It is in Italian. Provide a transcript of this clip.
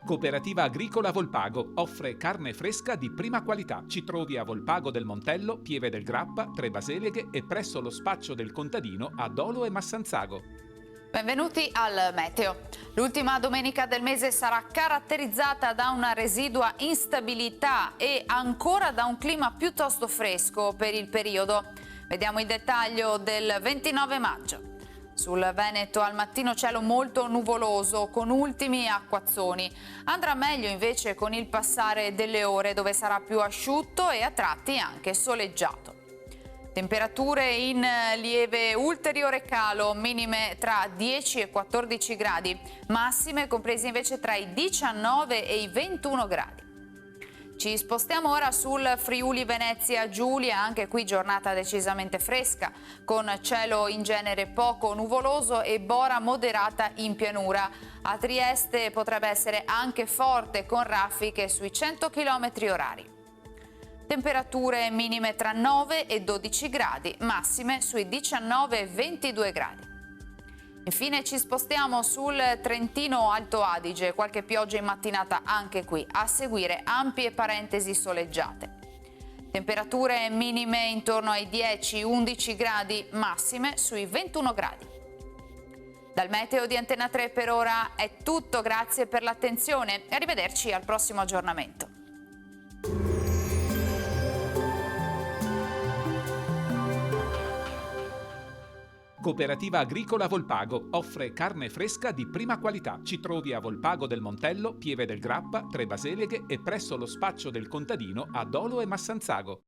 Cooperativa Agricola Volpago offre carne fresca di prima qualità. Ci trovi a Volpago del Montello, Pieve del Grappa, Tre Baseleghe e presso lo spaccio del contadino a Dolo e Massanzago. Benvenuti al Meteo. L'ultima domenica del mese sarà caratterizzata da una residua instabilità e ancora da un clima piuttosto fresco per il periodo. Vediamo il dettaglio del 29 maggio. Sul Veneto al mattino cielo molto nuvoloso con ultimi acquazzoni. Andrà meglio invece con il passare delle ore, dove sarà più asciutto e a tratti anche soleggiato. Temperature in lieve ulteriore calo, minime tra 10 e 14 gradi, massime comprese invece tra i 19 e i 21 gradi. Ci spostiamo ora sul Friuli Venezia Giulia, anche qui giornata decisamente fresca, con cielo in genere poco nuvoloso e bora moderata in pianura. A Trieste potrebbe essere anche forte con raffiche sui 100 km orari. Temperature minime tra 9 e 12 gradi, massime sui 19 e 22 gradi. Infine ci spostiamo sul Trentino Alto Adige, qualche pioggia in mattinata anche qui, a seguire ampie parentesi soleggiate. Temperature minime intorno ai 10-11 gradi, massime sui 21 gradi. Dal Meteo di Antena 3 per ora è tutto, grazie per l'attenzione e arrivederci al prossimo aggiornamento. Cooperativa Agricola Volpago offre carne fresca di prima qualità. Ci trovi a Volpago del Montello, Pieve del Grappa, Tre Baseleghe e presso lo spaccio del contadino a Dolo e Massanzago.